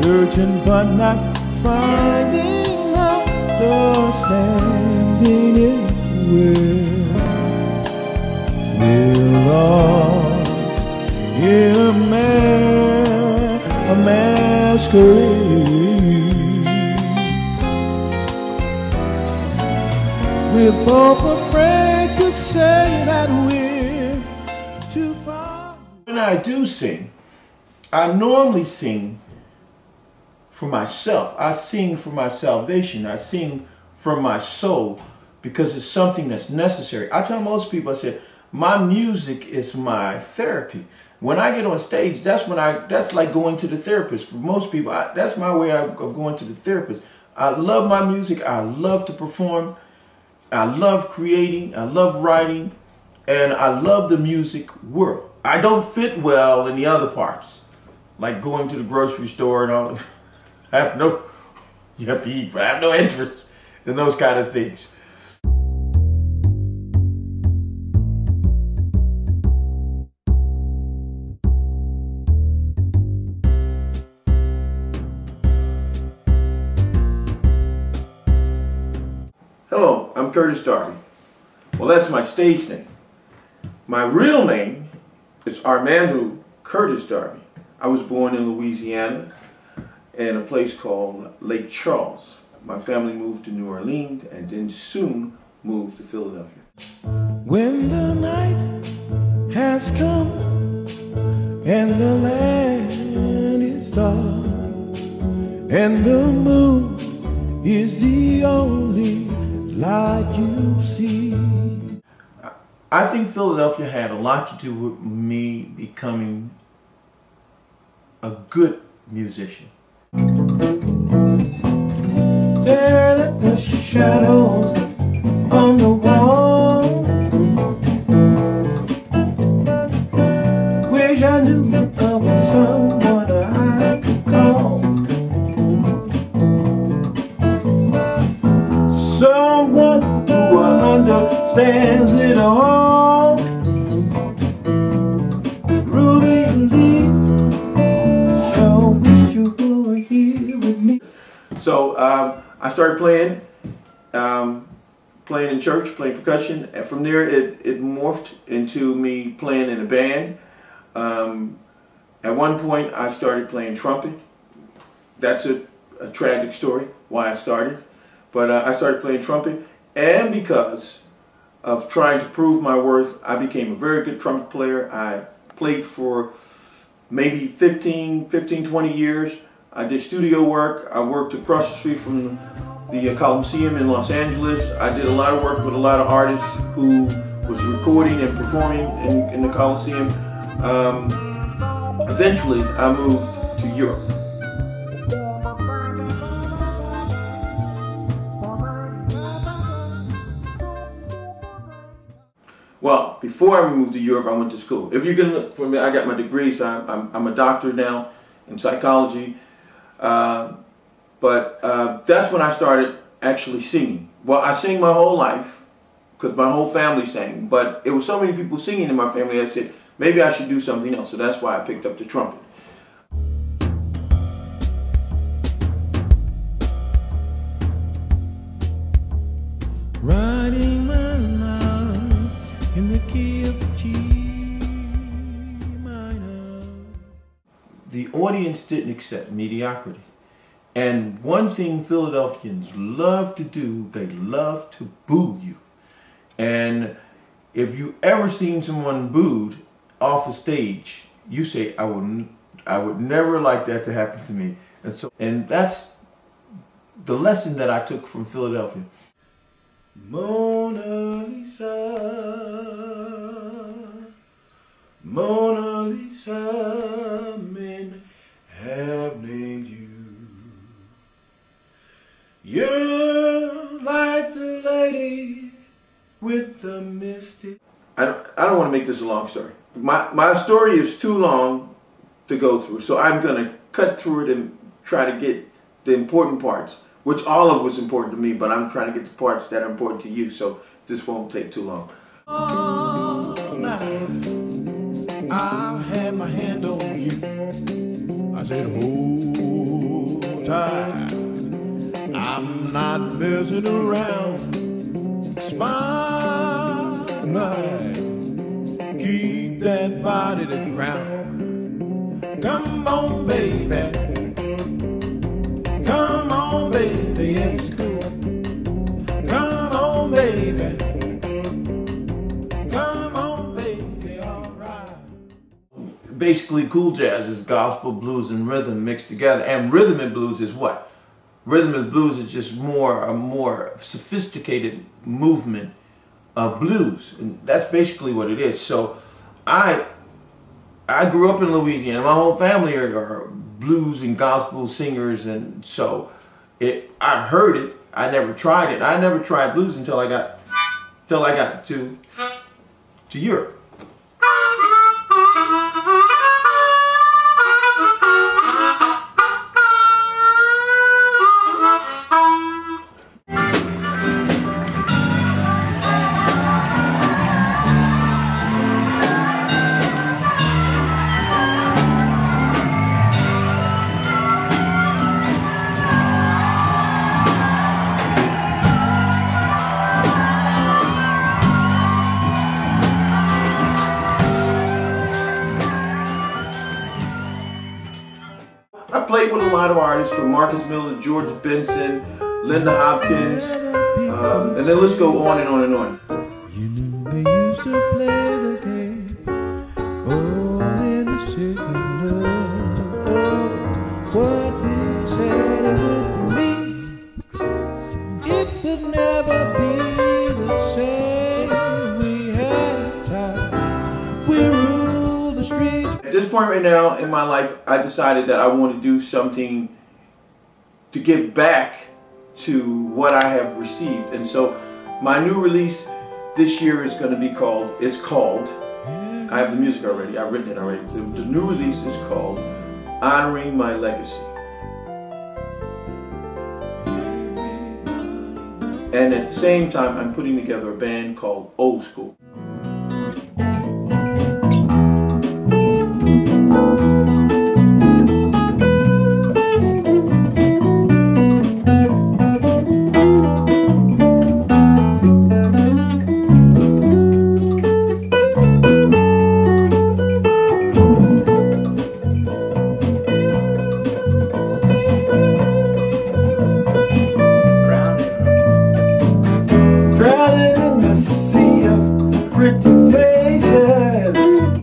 searching but not finding, understanding anywhere. We're lost in a masquerade. We're both afraid to say that we're too far. When I do sing, I normally sing for myself. I sing for my salvation. I sing from my soul because it's something that's necessary. I tell most people, I said, my music is my therapy. When I get on stage, that's like going to the therapist. For most people, that's my way of going to the therapist. I love my music. I love to perform. I love creating. I love writing. And I love the music world. I don't fit well in the other parts, like going to the grocery store and all. You have to eat, but I have no interest in those kind of things. Hello, I'm Curtis Darby. Well, that's my stage name. My real name is Armando Curtis Darby. I was born in Louisiana in a place called Lake Charles. My family moved to New Orleans and then soon moved to Philadelphia. When the night has come and the land is dark and the moon is the only light you see. I think Philadelphia had a lot to do with me becoming a good musician. Staring at the shadows on the wall, wish I knew of someone I could call, someone who understands it all. Ruby Lee, sure wish you were here with me. So I started playing in church, playing percussion, and from there it morphed into me playing in a band. At one point I started playing trumpet. That's a tragic story, why I started. But I started playing trumpet, and because of trying to prove my worth, I became a very good trumpet player. I played for maybe 20 years. I did studio work. I worked across the street from the Coliseum in Los Angeles. I did a lot of work with a lot of artists who was recording and performing in the Coliseum. Eventually, I moved to Europe. Well, before I moved to Europe, I went to school. If you can look for me, I got my degrees. I'm a doctor now in psychology. But that's when I started actually singing. Well, I sang my whole life because my whole family sang. But it was so many people singing in my family that said, maybe I should do something else. So that's why I picked up the trumpet. Writing my love in the key of G minor. The audience didn't accept mediocrity. And one thing Philadelphians love to do, they love to boo you. And if you ever seen someone booed off the stage, you say, I would never like that to happen to me. And that's the lesson that I took from Philadelphia. Mona Lisa, Mona Lisa, men have named you. You're like the lady with the mystic. I don't want to make this a long story. My story is too long to go through, so I'm going to cut through it and try to get the important parts, which all of it was important to me, but I'm trying to get the parts that are important to you, so this won't take too long. I had my hand on you. I said, oh. tired. I'm not messing around. Smile, keep that body to ground. Come on, baby. Come on, baby, it's cool. Come on, baby. Come on, baby, alright. Basically, cool jazz is gospel, blues, and rhythm mixed together. And rhythm and blues is what? Rhythm and blues is just a more sophisticated movement of blues, and that's basically what it is. So, I grew up in Louisiana. My whole family are blues and gospel singers, and so I've heard it. I never tried it. I never tried blues until I got to Europe. I played with a lot of artists, from Marcus Miller, George Benson, Linda Hopkins, and then let's go on and on and on. You knew we used to play the game, all in the secret love. Oh, what we said it would mean, it would never be the same. We had a time, we ruled the streets. At this point right now in my life, I decided that I want to do something to give back to what I have received. And so my new release this year is going to be called, I have the music already, I've written it already. The new release is called Honoring My Legacy. And at the same time, I'm putting together a band called Old School.